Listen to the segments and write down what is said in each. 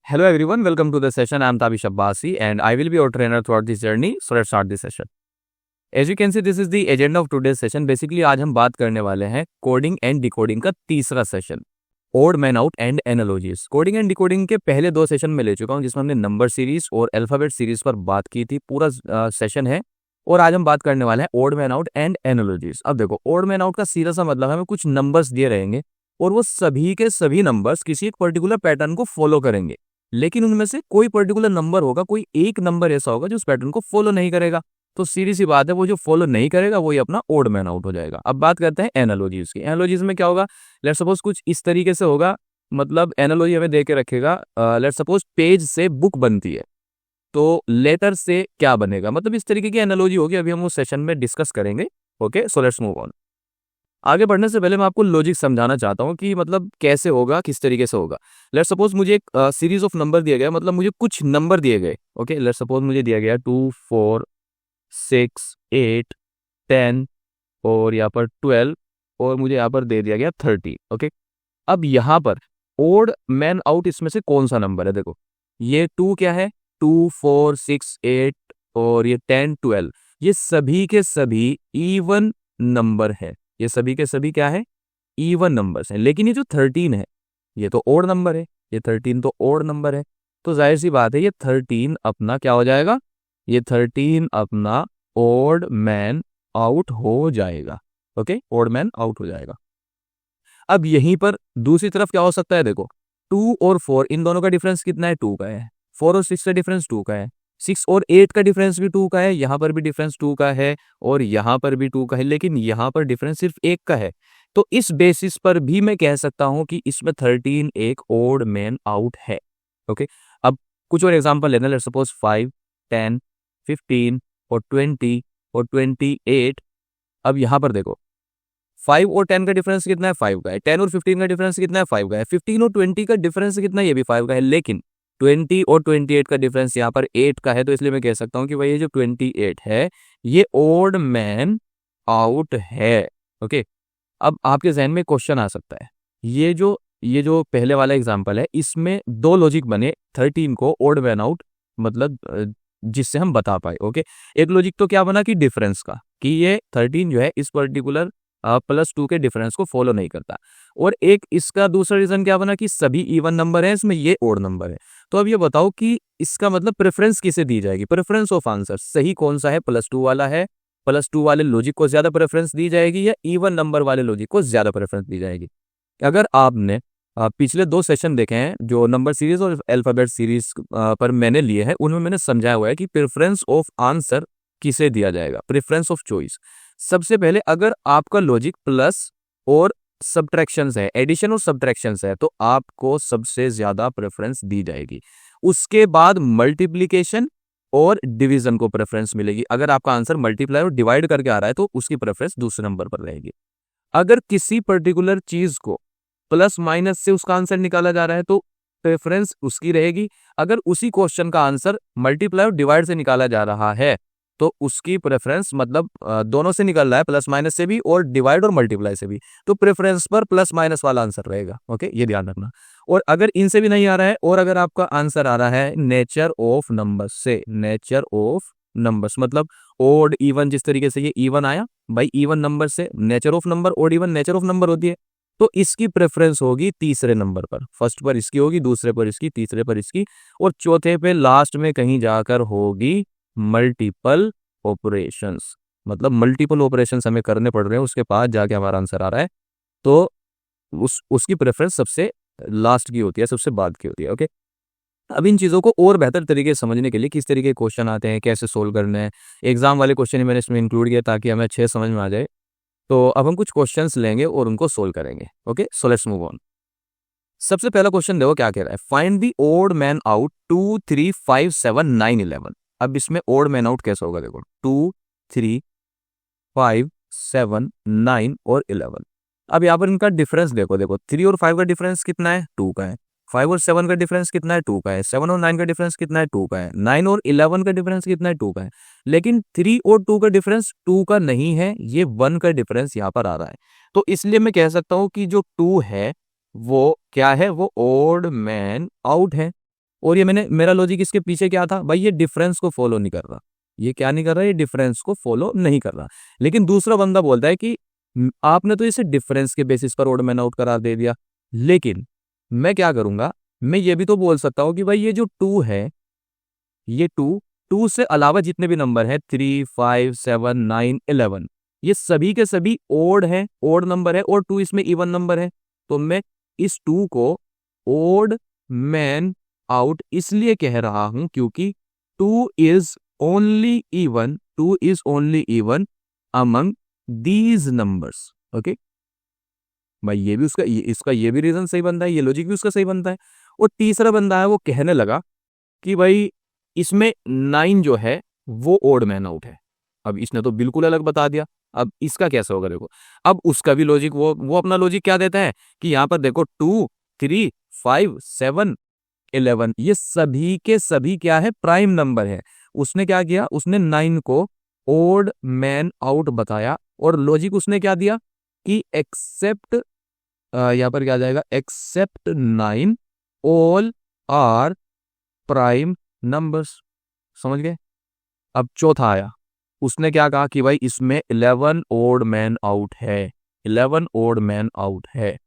Hello everyone, welcome to the session. I'm Tabish Abbasi and I will be your trainer throughout this journey. So let's start this session. As you can see, this is the agenda of today's session. Basically आज हम बात करने वाले हैं coding and decoding का तीसरा session, odd man out and analogies. Coding and decoding के पहले दो सेशन में ले चुका हूं, जिसमें हमने नंबर सीरीज और अल्फाबेट सीरीज पर बात की थी। पूरा सेशन है और आज हम बात करने वाले हैं odd man out and analogies. अब देखो, ओड मैन आउट का सीधा सा मतलब हमें कुछ नंबर्स दिए रहेंगे और वो सभी के सभी नंबर्स किसी एक पर्टिकुलर पैटर्न को फॉलो करेंगे, लेकिन उनमें से कोई पर्टिकुलर नंबर होगा, कोई एक नंबर ऐसा होगा जो उस पैटर्न को फॉलो नहीं करेगा। तो सीधी सी बात है, वो जो फॉलो नहीं करेगा वही अपना ओड मैन आउट हो जाएगा। अब बात करते हैं एनालॉजीज की। एनालॉजीज में क्या होगा, लेट सपोज कुछ इस तरीके से होगा, मतलब एनालॉजी हमें दे के रखेगा। लेट सपोज पेज से बुक बनती है, तो लेटर से क्या बनेगा, मतलब इस तरीके की एनालॉजी होगी। अभी हम उस सेशन में डिस्कस करेंगे। Okay, so let's move on. आगे बढ़ने से पहले मैं आपको लॉजिक समझाना चाहता हूँ कि मतलब कैसे होगा, किस तरीके से होगा। लेट सपोज मुझे एक सीरीज ऑफ नंबर दिया गया, मतलब मुझे कुछ नंबर दिए गए। ओके, लेट सपोज मुझे दिया गया 2, 4, 6, 8, 10 और यहाँ पर 12 और मुझे यहाँ पर दे दिया गया 30। ओके, अब यहाँ पर ओड मैन आउट इसमें से कौन सा नंबर है। देखो, ये 2 क्या है, 2, 4, 6, 8 और ये 10, 12, ये सभी के सभी इवन नंबर है। ये सभी के सभी क्या है, इवन नंबर्स हैं। लेकिन ये जो 13 है ये तो ओड नंबर है, ये 13 तो ओड नंबर है। तो जाहिर सी बात है ये 13 अपना क्या हो जाएगा, ये 13 अपना ओड मैन आउट हो जाएगा। ओके, ओड मैन आउट हो जाएगा। अब यहीं पर दूसरी तरफ क्या हो सकता है, देखो 2 और 4 इन दोनों का डिफरेंस कितना है, 2 का है। 4 और 6 का डिफरेंस 2 का है। 6 और 8 का डिफरेंस भी 2 का है। यहाँ पर भी डिफरेंस 2 का है और यहाँ पर भी 2 का है, लेकिन यहाँ पर डिफरेंस सिर्फ 1 का है। तो इस बेसिस पर भी मैं कह सकता हूं कि इसमें 13 एक ओड मैन आउट है। ओके, अब कुछ और एग्जांपल लेना। लेट्स सपोज 5, 10, 15 और 20 और 28। अब यहाँ पर देखो 5 और 10 का डिफरेंस कितना है, 5 का है। 10 और 15 का डिफरेंस कितना है, 5 का है। 15 और 20 का डिफरेंस कितना है, ये भी 5 का है। लेकिन 20 और 28 का डिफरेंस यहाँ पर 8 का है, तो इसलिए मैं कह सकता हूँ कि भाई ये जो 28 है ये ओड मैन आउट है। ओके, अब आपके जहन में क्वेश्चन आ सकता है, ये जो पहले वाला एग्जांपल है इसमें दो लॉजिक बने 13 को ओड मैन आउट, मतलब जिससे हम बता पाए। ओके, एक लॉजिक तो क्या बना कि डिफरेंस का, कि ये 13 जो है इस पर्टिकुलर +2 के डिफरेंस को फॉलो नहीं करता। और एक इसका दूसरा रीजन क्या बना कि सभी इवन नंबर है, इसमें ये ओड नंबर है। तो अब ये बताओ कि इसका मतलब प्रेफरेंस किसे दी जाएगी, प्रेफरेंस ऑफ आंसर सही कौन सा है, +2 वाला है, +2 वाले लॉजिक को ज्यादा प्रेफरेंस दी जाएगी या इवन नंबर वाले लॉजिक को ज्यादा प्रेफरेंस दी जाएगी। अगर आपने पिछले 2 सेशन देखे हैं जो नंबर सीरीज और अल्फाबेट सीरीज पर मैंने लिए हैं, उनमें मैंने समझाया हुआ है कि प्रेफरेंस ऑफ आंसर किसे दिया जाएगा, प्रेफरेंस ऑफ चॉइस। सबसे पहले अगर आपका लॉजिक प्लस और सब्ट्रैक्शंस है, एडिशन और सब्ट्रैक्शंस है, तो आपको सबसे ज्यादा प्रेफरेंस दी जाएगी। उसके बाद मल्टीप्लीकेशन और डिवीजन को प्रेफरेंस मिलेगी। अगर आपका आंसर मल्टीप्लाई और डिवाइड करके आ रहा है तो उसकी प्रेफरेंस दूसरे नंबर पर रहेगी। अगर किसी पर्टिकुलर चीज को प्लस माइनस से उसका आंसर निकाला जा रहा है तो प्रेफरेंस उसकी रहेगी। अगर उसी क्वेश्चन का आंसर मल्टीप्लाई और डिवाइड से निकाला जा रहा है तो उसकी प्रेफरेंस, मतलब दोनों से निकल रहा है, प्लस माइनस से भी और डिवाइड और मल्टीप्लाई से भी, तो प्रेफरेंस पर प्लस माइनस वाला आंसर रहेगा। ओके, ये ध्यान रखना। और अगर इनसे भी नहीं आ रहा है और अगर आपका आंसर आ रहा है नेचर ऑफ नंबर्स से, नेचर ऑफ नंबर्स मतलब ओड इवन, जिस तरीके से ये इवन आया भाई, इवन नंबर से nature of number, odd even nature of number होती है, तो इसकी प्रेफरेंस होगी तीसरे नंबर पर। फर्स्ट पर इसकी होगी, दूसरे पर इसकी, तीसरे पर इसकी, और चौथे पे लास्ट में कहीं जाकर होगी मल्टीपल ऑपरेशंस, मतलब मल्टीपल ऑपरेशंस हमें करने पड़ रहे हैं, उसके बाद जाके हमारा आंसर आ रहा है, तो उसकी प्रेफरेंस सबसे लास्ट की होती है, सबसे बाद की होती है। ओके, अब इन चीज़ों को और बेहतर तरीके से समझने के लिए किस तरीके के क्वेश्चन आते हैं, कैसे सोल्व करने हैं, एग्जाम वाले क्वेश्चन ही मैंने इसमें इंक्लूड किया ताकि हमें अच्छे समझ में आ जाए। तो अब हम कुछ क्वेश्चंस लेंगे और उनको सोल्व करेंगे। Okay, so let's move on. सबसे पहला क्वेश्चन देखो क्या कह रहा है, find the odd man out 2, 3, 5, 7, 9, 11। अब इसमें ओड मैन आउट कैसे होगा, देखो 2, 3, 5, 7, 9 और 11। अब यहाँ पर इनका डिफरेंस देखो 3 और 5 का डिफरेंस कितना है, 2 का है। 5 और 7 का डिफरेंस कितना है, 2 का है। 7 और 9 का डिफरेंस कितना है, 2 का है। 9 और 11 का डिफरेंस कितना है, 2 का है। लेकिन 3 और 2 का डिफरेंस 2 का नहीं है, ये 1 का डिफरेंस यहाँ पर आ रहा है। तो इसलिए मैं कह सकता हूँ कि जो 2 है वो क्या है, वो ओड मैन आउट है। और ये मेरा लॉजिक इसके पीछे क्या था भाई, ये डिफरेंस को फॉलो नहीं कर रहा, ये क्या नहीं कर रहा, ये डिफरेंस को फॉलो नहीं कर रहा। लेकिन दूसरा बंदा बोलता है कि आपने तो इसे डिफरेंस के बेसिस पर ओड मैन आउट करार दे दिया, लेकिन मैं क्या करूंगा, मैं ये भी तो बोल सकता हूँ कि भाई ये जो 2 है, ये 2 से अलावा जितने भी नंबर है 3, 5, 7, 9, 11, ये सभी के सभी ओड है, ओड नंबर है, और 2 इसमें इवन नंबर है। तो मैं इस 2 को ओड मैन आउट इसलिए कह रहा हूं क्योंकि 2 is only even among these numbers. Okay भाई, ये भी इसका ये भी रीजन सही बनता है, ये लॉजिक भी उसका सही बनता है। और तीसरा बंदा है वो कहने लगा कि भाई इसमें 9 जो है वो ओड मैन आउट है। अब इसने तो बिल्कुल अलग बता दिया, अब इसका कैसे होगा देखो। अब उसका भी लॉजिक, वो अपना लॉजिक क्या देता है कि यहां पर देखो 2, 3, 5, 7, 11 ये सभी के सभी क्या है, प्राइम नंबर है। उसने क्या किया, उसने 9 को ओड मैन आउट बताया, और लॉजिक उसने क्या दिया कि एक्सेप्ट, यहां पर क्या आ जाएगा, except 9 all are prime numbers. समझ गए। अब चौथा आया, उसने क्या कहा कि भाई इसमें 11 ओड मैन आउट है, 11 ओड मैन आउट है।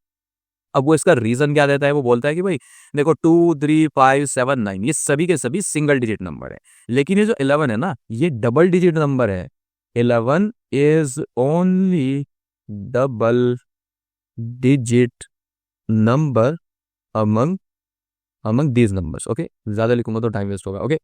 अब वो इसका रीजन क्या देता है, वो बोलता है कि भाई देखो 2, 3, 5, 7, 9 ये सभी के सभी सिंगल डिजिट नंबर है, लेकिन ये जो 11 है ना, ये डबल डिजिट नंबर है। 11 is only double digit number among these numbers. Okay, ज्यादा लिखूंगा तो टाइम वेस्ट होगा। ओके,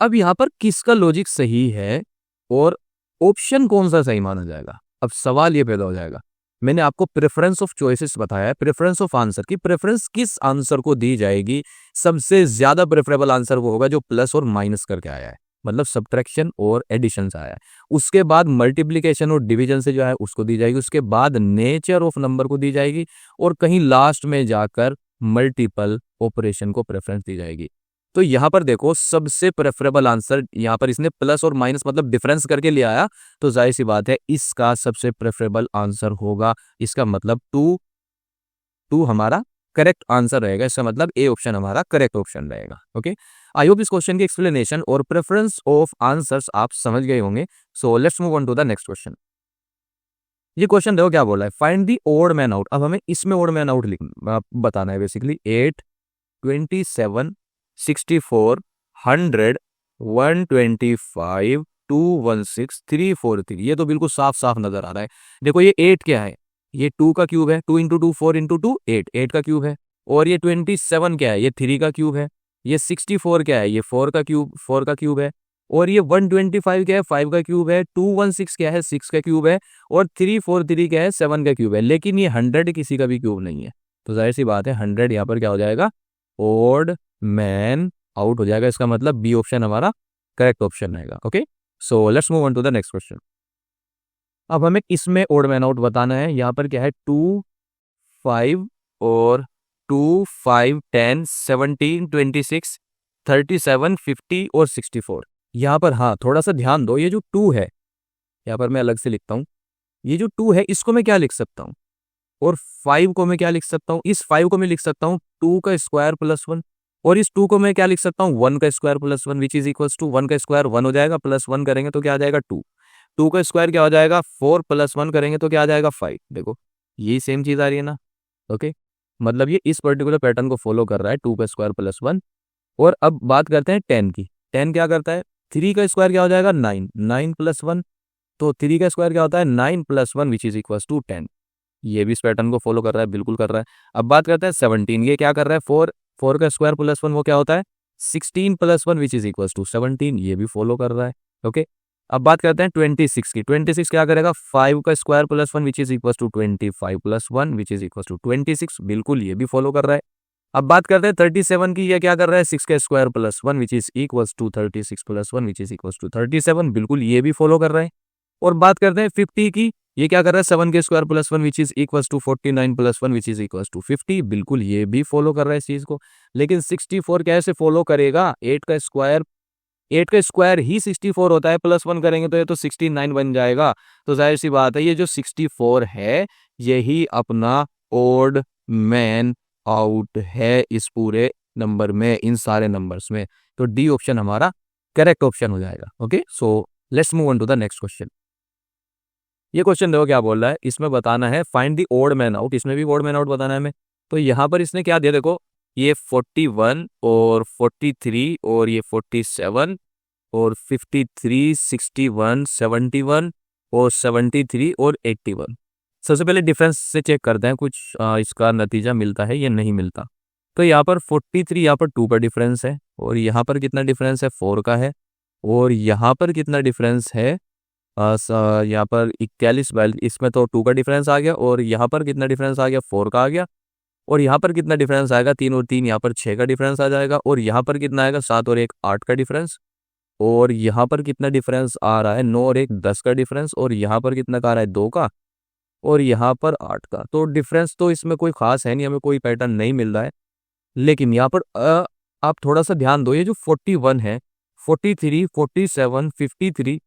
अब यहां पर किसका लॉजिक सही है और ऑप्शन कौन सा सही माना जाएगा। अब सवाल ये पैदा हो जाएगा, मैंने आपको प्रेफरेंस ऑफ चॉइसेस बताया है, प्रेफरेंस ऑफ आंसर की प्रेफरेंस किस आंसर को दी जाएगी, सबसे ज्यादा प्रेफरेबल आंसर वो होगा जो प्लस और माइनस करके आया है, मतलब सब्ट्रैक्शन और एडिशन से आया है। उसके बाद मल्टीप्लीकेशन और डिवीजन से जो है उसको दी जाएगी, उसके बाद नेचर ऑफ नंबर को दी जाएगी, और कहीं लास्ट में जाकर मल्टीपल ऑपरेशन को प्रेफरेंस दी जाएगी। तो यहां पर देखो सबसे प्रेफरेबल आंसर, यहां पर इसने प्लस और माइनस मतलब डिफरेंस करके ले आया, तो जाहिर सी बात है इसका सबसे प्रेफरेबल आंसर होगा। इसका मतलब 2 हमारा करेक्ट आंसर रहेगा, इसका मतलब ए ऑप्शन हमारा करेक्ट ऑप्शन रहेगा। ओके, आई होप इस क्वेश्चन की एक्सप्लेनेशन और प्रेफरेंस ऑफ आंसर्स आप समझ गए होंगे। So let's move on to the next question. ये क्वेश्चन देखो क्या बोला है, find the odd man out. अब हमें इसमें ओड मैन आउट बताना है बेसिकली। 8, 27, 64, 100, 125, 216, 343, ये तो बिल्कुल साफ साफ नजर आ रहा है। देखो ये 8 क्या है, ये 2 का क्यूब है, 2 इंटू 2 4 इंटू 2 8, 8 का क्यूब है। और ये 27 क्या है, ये 3 का क्यूब है। ये 64 क्या है, ये 4 का क्यूब है। और ये 125 क्या है, 5 का क्यूब है। 216 क्या है, 6 का क्यूब है। और 343 क्या है, 7 का क्यूब है। लेकिन ये 100 किसी का भी क्यूब नहीं है, तो जाहिर सी बात है 100 यहाँ पर क्या हो जाएगा, ओड मैन आउट हो जाएगा। इसका मतलब बी ऑप्शन हमारा करेक्ट ऑप्शन रहेगा। Okay, so let's move on to the next question. अब हमें इसमें ओड मैन आउट बताना है। यहाँ पर क्या है, 2, 5 और 2, 5, 10, 17, 26, 37, 50 और 64। यहाँ पर हाँ थोड़ा सा ध्यान दो, ये जो 2 है, यहाँ पर मैं अलग से लिखता हूँ। ये जो 2 है इसको मैं क्या लिख सकता हूँ, और 5 को मैं क्या लिख सकता हूँ, इस 5 को मैं लिख सकता हूँ 2 का स्क्वायर प्लस 1। और इस 2 को मैं क्या लिख सकता हूँ, 1 का square plus 1 which is equals to 1 का स्क्वायर 1 हो जाएगा, प्लस 1 करेंगे तो क्या आ जाएगा 2। 2 का स्क्वायर क्या हो जाएगा 4, प्लस 1 करेंगे तो क्या आ जाएगा 5। देखो ये सेम चीज आ रही है ना। ओके, मतलब ये इस पर्टिकुलर पैटर्न को फॉलो कर रहा है, 2 का स्क्वायर प्लस 1। और अब बात करते हैं 10 की। 10 क्या करता है, 3 का स्क्वायर क्या हो जाएगा 9, 9 प्लस 1, तो 3 का स्क्वायर क्या होता है 9 plus 1 which is equals to 10। ये भी इस पैटर्न को फॉलो कर रहा है, बिल्कुल कर रहा है। अब बात करते हैं 17, ये क्या कर रहा है 4 का स्क्वायर प्लस 1 वो क्या होता है 16 plus 1 which is equals to 17, ये भी फॉलो कर रहा है। ओके, अब बात करते हैं 26 की। 26 क्या करेगा 5 का square plus 1 which is equals to 25 plus 1 which is equals to 26, बिल्कुल ये भी फॉलो कर रहा है। अब बात करते हैं 37 की। ये क्या कर रहा है 6 का square plus 1 which is equals to 36 plus 1 which is equals to 37, बिल्कुल ये भी फॉलो कर रहा है। और बात करते हैं 50 की। ये क्या कर रहा है 7 के square plus 1 which is equals to 49 plus 1 which is equals to 50, बिल्कुल ये भी फॉलो कर रहा है इस चीज को। लेकिन 64 कैसे फॉलो करेगा, 8 का स्क्वायर ही 64 होता है, प्लस 1 करेंगे तो ये तो 69 बन जाएगा। तो जाहिर सी बात है ये जो 64 है यही अपना ओड मैन आउट है इस पूरे नंबर में, इन सारे नंबर्स में। तो डी ऑप्शन हमारा करेक्ट ऑप्शन हो जाएगा। Okay, so let's move on to the next question. ये क्वेश्चन देखो क्या बोल रहा है, इसमें बताना है find the odd man out. इसमें भी ओड मैन आउट बताना है हमें। तो यहाँ पर इसने क्या दिया, देखो ये 41 और 43 और ये 47 और 53, 61, 71 और 73 और 81। सबसे पहले डिफरेंस से चेक करते हैं कुछ इसका नतीजा मिलता है या नहीं मिलता। तो यहाँ पर 43, यहाँ पर 2 का डिफरेंस है, और यहाँ पर कितना डिफरेंस है, 4 का है, और यहाँ पर कितना डिफरेंस है, यहाँ पर 41, इसमें तो 2 का डिफरेंस आ गया, और यहाँ पर कितना डिफरेंस आ गया, 4 का आ गया, और यहाँ पर कितना डिफरेंस आएगा, 3 और 3 यहाँ पर 6 का डिफरेंस आ जाएगा, और यहाँ पर कितना आएगा, 7 और 1 8 का डिफरेंस, और यहाँ पर कितना डिफरेंस आ रहा है, 9 और 1 10 का डिफरेंस, और यहाँ पर कितना का आ रहा है, 2 का, और यहाँ पर 8 का। तो डिफरेंस तो इसमें कोई खास है नहीं, हमें कोई पैटर्न नहीं मिल रहा है। लेकिन यहाँ पर आप थोड़ा सा ध्यान दो, ये जो 41 है, 43, 47, 53,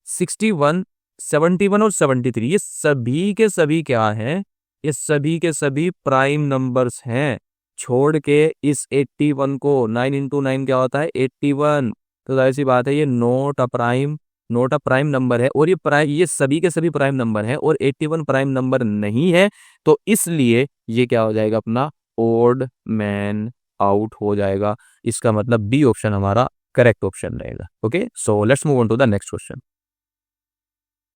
61, 71 और 73, ये सभी के सभी क्या हैं, ये सभी के सभी प्राइम नंबर्स हैं। छोड़ के इस 81 को, 9 इंटू 9 क्या होता है, 81। तो जाहिर सी बात है ये नोट अ प्राइम नंबर है, और ये सभी के सभी प्राइम नंबर हैं, और 81 प्राइम नंबर नहीं है। तो इसलिए ये क्या हो जाएगा, अपना ओड मैन आउट हो जाएगा। इसका मतलब बी ऑप्शन हमारा करेक्ट ऑप्शन रहेगा। Okay, so let's move on to the next question.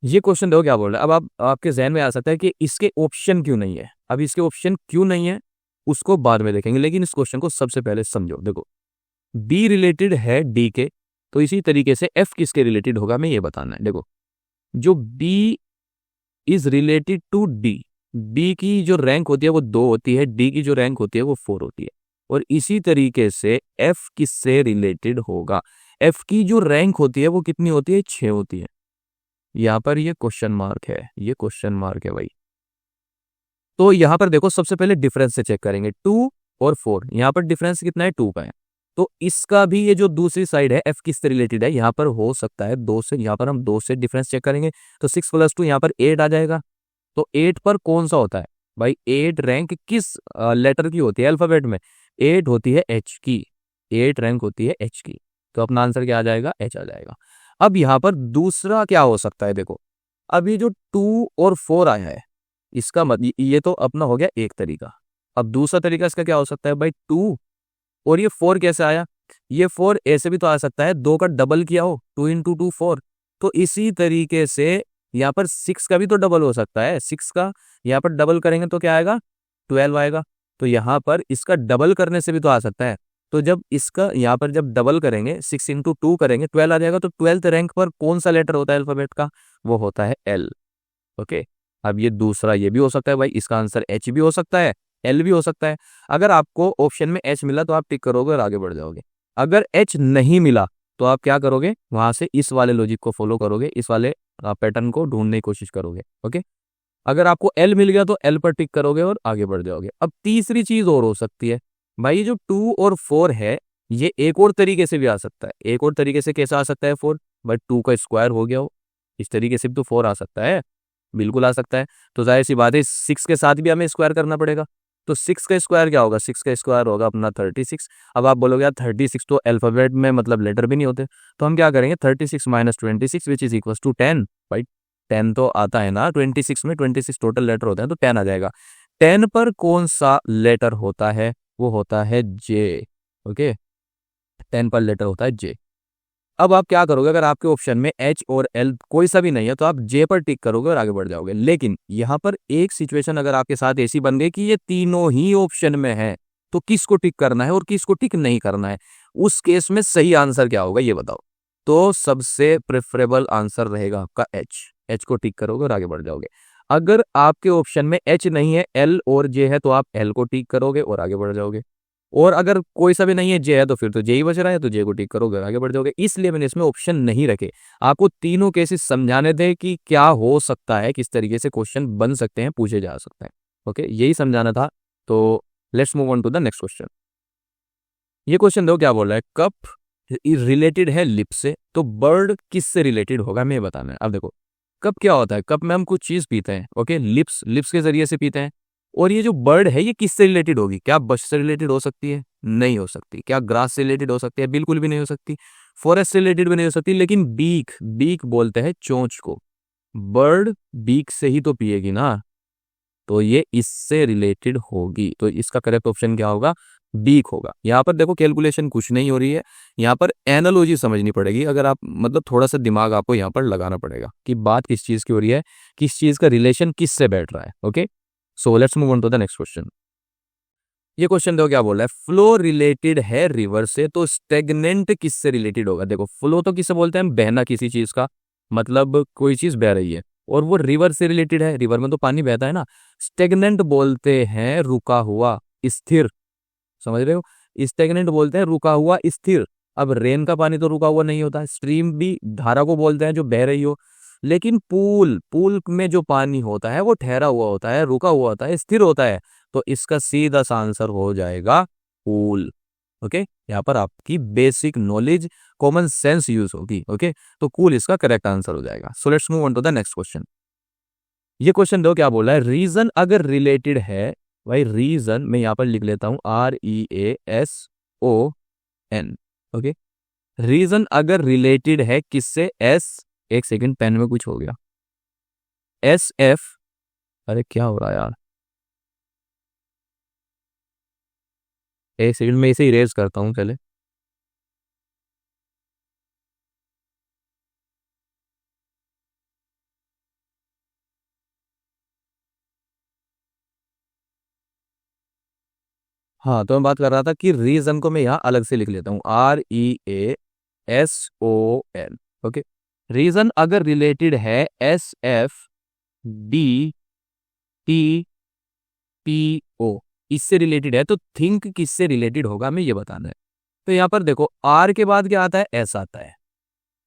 ये क्वेश्चन देखो क्या बोल रहा है। अब आपके जहन में आ सकता है कि इसके ऑप्शन क्यों नहीं है। अब इसके ऑप्शन क्यों नहीं है उसको बाद में देखेंगे, लेकिन इस क्वेश्चन को सबसे पहले समझो। देखो बी रिलेटेड है डी के, तो इसी तरीके से एफ किसके रिलेटेड होगा हमें ये बताना है। देखो जो B is related to D, B की जो रैंक होती है वो 2 होती है, डी की जो रैंक होती है वो 4 होती है। और इसी तरीके से एफ किससे रिलेटेड होगा, एफ की जो रैंक होती है वो कितनी होती है, 6 होती है। यहाँ पर ये क्वेश्चन मार्क है, ये क्वेश्चन मार्क है भाई। तो यहाँ पर देखो सबसे पहले डिफरेंस से चेक करेंगे, 2 और 4, यहाँ पर डिफरेंस कितना है, 2 का है। तो इसका भी ये जो दूसरी साइड है एफ किससे रिलेटेड है, यहाँ पर हो सकता है 2 से, यहाँ पर हम 2 से डिफरेंस चेक करेंगे। तो 6 + 2 यहाँ पर 8 आ जाएगा। तो 8 पर कौन सा होता है भाई, 8 रैंक किस लेटर की होती है अल्फाबेट में, 8 होती है एच की, 8 रैंक होती है एच की। तो अपना आंसर क्या आ जाएगा, एच आ जाएगा। अब यहाँ पर दूसरा क्या हो सकता है, देखो अब ये जो 2 और 4 आया है, इसका मतलब ये तो अपना हो गया एक तरीका। अब दूसरा तरीका इसका क्या हो सकता है भाई, 2 और ये 4 कैसे आया, ये 4 ऐसे भी तो आ सकता है, 2 का डबल किया हो, 2 × 2 4। तो इसी तरीके से यहाँ पर 6 का भी तो डबल हो सकता है, 6 का यहाँ पर डबल करेंगे तो क्या आएगा, 12 आएगा। तो यहाँ पर इसका डबल करने से भी तो आ सकता है। तो जब इसका यहाँ पर जब डबल करेंगे, 6 × 2 करेंगे, 12 आ जाएगा। तो 12th रैंक पर कौन सा लेटर होता है अल्फाबेट का, वो होता है एल। ओके, अब ये दूसरा ये भी हो सकता है भाई, इसका आंसर एच भी हो सकता है, एल भी हो सकता है। अगर आपको ऑप्शन में एच मिला तो आप टिक करोगे और आगे बढ़ जाओगे। अगर एच नहीं मिला तो आप क्या करोगे, वहां से इस वाले लॉजिक को फॉलो करोगे, इस वाले पैटर्न को ढूंढने की कोशिश करोगे। ओके, अगर आपको एल मिल गया तो एल पर टिक करोगे और आगे बढ़ जाओगे। अब तीसरी चीज और हो सकती है भाई, ये जो 2 और 4 है ये एक और तरीके से भी आ सकता है। एक और तरीके से कैसा आ सकता है, 4 बट 2 का स्क्वायर हो गया हो, इस तरीके से भी तो 4 आ सकता है, बिल्कुल आ सकता है। तो जाहिर सी बात है 6 के साथ भी हमें स्क्वायर करना पड़ेगा। तो 6 का स्क्वायर क्या होगा, 6 का स्क्वायर होगा अपना 36। अब आप बोलोगे यार 36 तो अल्फाबेट में मतलब लेटर भी नहीं होते, तो हम क्या करेंगे, 36 - 26 विच इज इक्वल टू 10। भाई 10 तो आता है ना 26 में, 26 टोटल लेटर होते हैं, तो 10 आ जाएगा। 10 पर कौन सा लेटर होता है, वो होता है जे। ओके, 10 पर लेटर होता है जे। अब आप क्या करोगे, अगर आपके ऑप्शन में एच और एल कोई सा भी नहीं है तो आप जे पर टिक करोगे और आगे बढ़ जाओगे। लेकिन यहाँ पर एक सिचुएशन अगर आपके साथ ऐसी बन गई कि ये तीनों ही ऑप्शन में है, तो किसको टिक करना है और किसको टिक नहीं करना है, उस केस में सही आंसर क्या होगा ये बताओ। तो सबसे प्रेफरेबल आंसर रहेगा आपका एच, एच को टिक करोगे और आगे बढ़ जाओगे। अगर आपके ऑप्शन में एच नहीं है, एल और जे है, तो आप एल को टिक करोगे और आगे बढ़ जाओगे। और अगर कोई सा भी नहीं है, जे है, तो फिर तो जे ही बच रहा है, तो जे को टिक करोगे आगे बढ़ जाओगे। इसलिए मैंने इसमें ऑप्शन नहीं रखे, आपको तीनों केसेस समझाने थे कि क्या हो सकता है, किस तरीके से क्वेश्चन बन सकते हैं, पूछे जा सकते हैं। ओके, यही समझाना था। तो let's move on to the next question. ये क्वेश्चन देखो क्या बोल रहा है, कप रिलेटेड है लिप से, तो बर्ड किससे रिलेटेड होगा हमें बताना है। अब देखो कप क्या होता है, कप में हम कुछ चीज पीते हैं। ओके, लिप्स के जरिए से पीते हैं, और ये जो बर्ड है ये किससे रिलेटेड होगी? क्या बश से रिलेटेड हो सकती है? नहीं हो सकती। क्या ग्रास से रिलेटेड हो सकती है? बिल्कुल भी नहीं हो सकती। फॉरेस्ट से रिलेटेड भी नहीं हो सकती। लेकिन बीक, बीक बोलते हैं चोंच को, बर्ड बीक से ही तो पिएगी ना, तो ये इससे रिलेटेड होगी। तो इसका करेक्ट ऑप्शन क्या होगा? बीक होगा। यहाँ पर देखो कैलकुलेशन कुछ नहीं हो रही है, यहाँ पर एनालॉजी समझनी पड़ेगी। अगर आप मतलब थोड़ा सा दिमाग आपको यहाँ पर लगाना पड़ेगा कि बात किस चीज की हो रही है, किस चीज का रिलेशन किससे बैठ रहा है। Okay, so let's move on to the next question. ये क्वेश्चन देखो क्या बोल रहा है, फ्लो रिलेटेड है रिवर से, तो स्टेगनेंट किससे रिलेटेड होगा? देखो फ्लो तो किससे बोलते हैं हम? बहना किसी चीज का, मतलब कोई चीज बह रही है, और वो रिवर से रिलेटेड है, रिवर में तो पानी बहता है ना। स्टेगनेंट बोलते हैं रुका हुआ, स्थिर, समझ रहे हो? स्टेगनेंट बोलते हैं रुका हुआ, स्थिर। अब रेन का पानी तो रुका हुआ नहीं होता, स्ट्रीम भी धारा को बोलते हैं जो बह रही हो। लेकिन पूल, पूल में जो पानी होता है वो ठहरा हुआ होता है, रुका हुआ होता है, स्थिर होता है। तो इसका सीधा सा आंसर हो जाएगा पूल। ओके, यहाँ पर आपकी basic knowledge, common sense use होगी। ओके, तो कूल इसका करेक्ट आंसर हो जाएगा। So let's move on to the next question. ये क्वेश्चन दो क्या बोला है, रीजन अगर रिलेटेड है, भाई रीजन मैं यहां पर लिख लेता हूं REASON। ओके, रीजन अगर रिलेटेड है किससे? एस, एक सेकंड पेन में कुछ हो गया, SF, अरे क्या हो रहा है यार, एक सेकंड में इसे इरेज करता हूं पहले। हाँ, तो मैं बात कर रहा था कि रीजन को मैं यहाँ अलग से लिख लेता हूँ, REASON। ओके, रीजन अगर रिलेटेड है SFDTPO, इससे रिलेटेड है, तो थिंक किससे रिलेटेड होगा हमें ये बताना है। तो यहाँ पर देखो R के बाद क्या आता है? S आता है,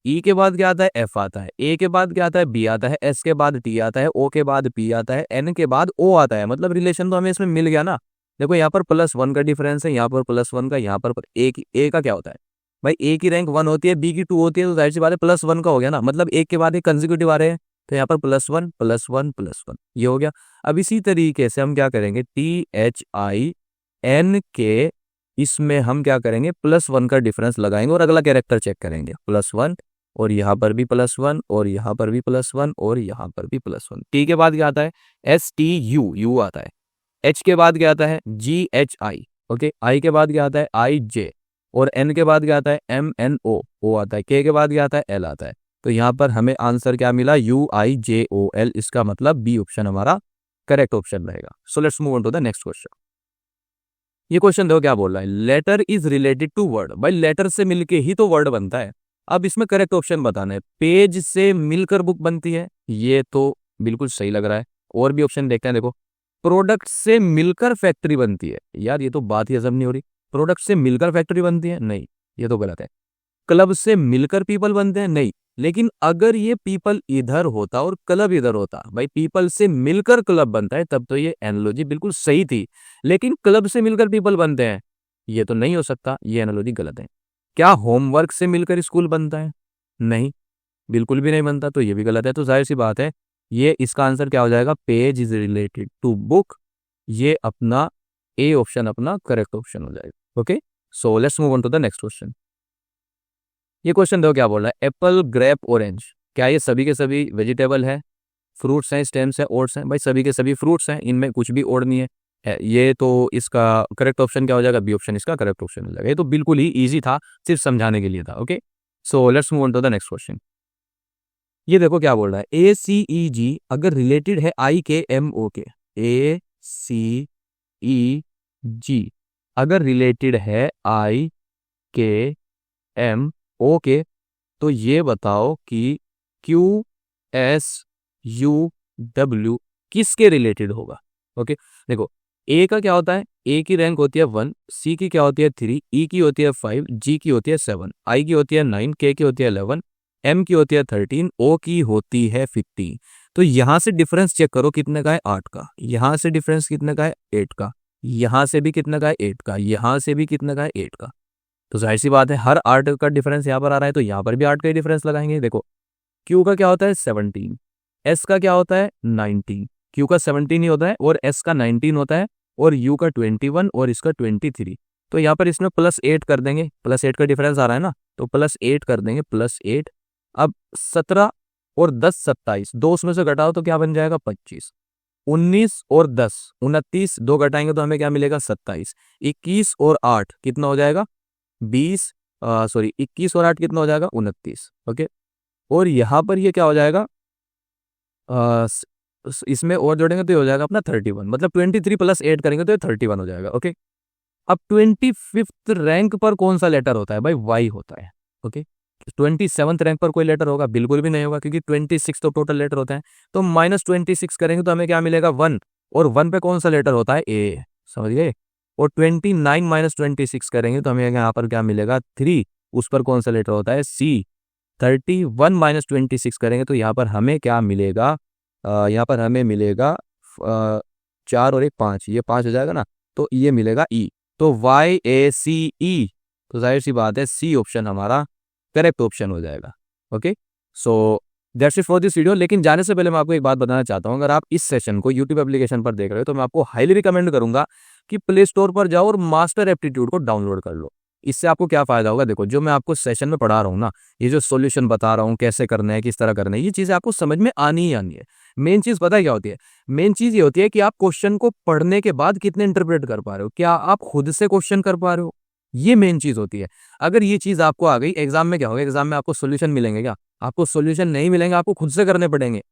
E के बाद क्या आता है? F आता है, A के बाद क्या आता है? B आता है, S के बाद T आता है, O के बाद P आता है, N के बाद O आता है। मतलब रिलेशन तो हमें इसमें मिल गया ना। देखो यहाँ पर +1 का डिफरेंस है, यहाँ पर +1 का, यहाँ पर A का क्या होता है भाई? A की रैंक 1 होती है, B की 2 होती है, तो जाहिर सी बात है +1 का हो गया ना, मतलब एक के बाद एक कंसेक्यूटिव आ रहे हैं, तो यहाँ पर +1 +1 +1 ये हो गया। अब इसी तरीके से हम क्या करेंगे, THIN के इसमें हम क्या करेंगे, +1 का डिफरेंस लगाएंगे और अगला कैरेक्टर चेक करेंगे, +1, और यहाँ पर भी +1, और यहाँ पर भी +1, और यहाँ पर भी +1। T के बाद क्या आता है? STU, यू आता है। H के बाद क्या आता है? GHI। ओके, I के बाद क्या आता है? IJ, और N के बाद क्या आता है? MNO, O आता है। K के बाद क्या आता है? L आता है। तो यहाँ पर हमें आंसर क्या मिला? UIJOL। इसका मतलब बी ऑप्शन हमारा करेक्ट ऑप्शन रहेगा। So let's move on to the next question. ये क्वेश्चन देखो क्या बोल रहा है, letter is related to word. भाई लेटर से मिलके ही तो वर्ड बनता है। अब इसमें करेक्ट ऑप्शन बताना है। पेज से मिलकर बुक बनती है, ये तो बिल्कुल सही लग रहा है। और भी ऑप्शन देखते हैं। देखो, प्रोडक्ट से मिलकर फैक्ट्री बनती है, यार ये तो बात ही हजम नहीं हो रही। प्रोडक्ट से मिलकर फैक्ट्री बनती है, नहीं, ये तो गलत है। क्लब से मिलकर पीपल बनते हैं, नहीं। लेकिन अगर ये पीपल इधर होता और क्लब इधर होता, भाई पीपल से मिलकर क्लब बनता है, तब तो ये एनालॉजी बिल्कुल सही थी। लेकिन क्लब से मिलकर पीपल बनते हैं, ये तो नहीं हो सकता, ये एनालॉजी गलत है। क्या होमवर्क से मिलकर स्कूल बनता है? नहीं, बिल्कुल भी नहीं बनता, तो ये भी गलत है। तो जाहिर सी बात है, ये इसका आंसर क्या हो जाएगा? Page is related to book. ये अपना ए ऑप्शन अपना करेक्ट ऑप्शन हो जाएगा। Okay, so let's move on to the next question. ये क्वेश्चन देखो क्या बोल रहा है, एप्पल, ग्रेप, ऑरेंज, क्या ये सभी के सभी वेजिटेबल है? फ्रूट्स हैं, स्टेम्स हैं, ओट्स हैं? भाई सभी के सभी फ्रूट्स हैं, इनमें कुछ भी ओड नहीं है। ये तो इसका करेक्ट ऑप्शन क्या हो जाएगा? बी ऑप्शन इसका करेक्ट ऑप्शन हो जाएगा। ये तो बिल्कुल ही इजी था, सिर्फ समझाने के लिए था। Okay, so let's move on to the next question. ये देखो क्या बोल रहा है, ACEG अगर रिलेटेड है IKMO के, ACEG अगर रिलेटेड है IKMO के, तो ये बताओ कि QSUW किसके रिलेटेड होगा? ओके, देखो ए का क्या होता है? ए की रैंक होती है 1, सी की क्या होती है 3, ई की होती है 5, जी की होती है 7, आई की होती है 9, के की होती है 11, एम की होती है 13, ओ की होती है 15। तो यहां से डिफरेंस चेक करो कितने का है? 8 का। यहां से डिफरेंस कितने का है? 8 का। यहां से भी कितने का है? 8 का। यहां से भी कितने का है? 8 का। तो जाहिर सी बात है, हर 8 का डिफरेंस यहाँ पर आ रहा है, तो यहाँ पर भी 8 का ही डिफरेंस लगाएंगे। देखो, क्यू का क्या होता है? 17, एस का क्या होता है? 19, क्यू का 17 ही होता है और एस का 19 होता है और यू का 21 और इसका 23। तो यहाँ पर इसमें +8 कर देंगे, +8 का डिफरेंस आ रहा है ना, तो +8 कर देंगे, +8। अब 17 और 10 27, दो उसमें से घटाओ तो क्या बन जाएगा 25। 19 और 10 29, दो घटाएंगे तो हमें क्या मिलेगा 27। 21 और 8 कितना हो जाएगा 20, सॉरी 21 और 8 कितना हो जाएगा 29। ओके, और यहाँ पर ये क्या हो जाएगा, इसमें और जोड़ेंगे तो ये हो जाएगा अपना 31, मतलब 23 + 8 करेंगे तो ये 31 हो जाएगा। ओके, अब 25th रैंक पर कौन सा लेटर होता है भाई, वाई होता है। ओके, 27th रैंक पर कोई लेटर होगा, बिल्कुल भी नहीं होगा, क्योंकि 26 तो टोटल लेटर होते हैं। तो -26 करेंगे तो हमें क्या मिलेगा 1, और 1 पे कौन सा लेटर होता है, ए, समझ गए। और 29 - 26 करेंगे तो हमें यहाँ पर क्या मिलेगा 3, उस पर कौन सा लेटर होता है, सी। 31 - 26 करेंगे तो यहाँ पर हमें क्या मिलेगा, यहाँ पर हमें मिलेगा 4 और 1 5, ये 5 हो जाएगा ना, तो ये मिलेगा ई। तो YACE, तो जाहिर सी बात है सी ऑप्शन हमारा करेक्ट ऑप्शन हो जाएगा। Okay, so that's it for this video. लेकिन जाने से पहले मैं आपको एक बात बताना चाहता हूँ, अगर आप इस सेशन को यूट्यूब एप्लीकेशन पर देख रहे हो तो मैं आपको हाईली रिकमेंड करूंगा कि प्ले स्टोर पर जाओ और मास्टर एप्टीट्यूड को डाउनलोड कर लो। इससे आपको क्या फायदा होगा, देखो जो मैं आपको सेशन में पढ़ा रहा हूँ ना, ये जो सॉल्यूशन बता रहा हूँ कैसे करना है, किस तरह करना है, ये चीजें आपको समझ में आनी ही आनी है। मेन चीज पता है क्या होती है, मेन चीज ये होती है कि आप क्वेश्चन को पढ़ने के बाद कितने इंटरप्रेट कर पा रहे हो, क्या आप खुद से क्वेश्चन कर पा रहे हो, ये मेन चीज होती है। अगर ये चीज आपको आ गई, एग्जाम में क्या होगा, एग्जाम में आपको सॉल्यूशन मिलेंगे क्या, आपको सॉल्यूशन नहीं मिलेंगे, आपको खुद से करने पड़ेंगे।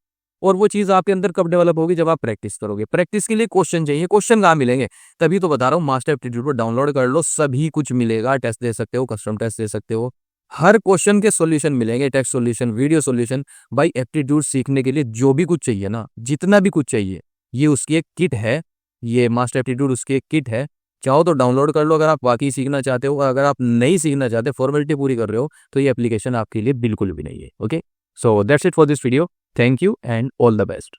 और वो चीज आपके अंदर कब डेवलप होगी, जब आप प्रैक्टिस करोगे। प्रैक्टिस के लिए क्वेश्चन चाहिए, क्वेश्चन कहाँ मिलेंगे, तभी तो बता रहा हूँ मास्टर एप्टीट्यूड को डाउनलोड कर लो, सभी कुछ मिलेगा। टेस्ट दे सकते हो, कस्टम टेस्ट दे सकते हो, हर क्वेश्चन के सॉल्यूशन मिलेंगे, टेक्स्ट सॉल्यूशन, वीडियो सॉल्यूशन। भाई एप्टीट्यूड सीखने के लिए जो भी कुछ चाहिए ना, जितना भी कुछ चाहिए, ये उसकी एक किट है, ये मास्टर एप्टीट्यूड उसकी एक किट है। चाहो तो डाउनलोड कर लो अगर आप वाकई सीखना चाहते हो, और अगर आप नहीं सीखना चाहते, फॉर्मेलिटी पूरी कर रहे हो, तो ये एप्लीकेशन आपके लिए बिल्कुल भी नहीं है। Okay, so that's it for this video. Thank you and all the best.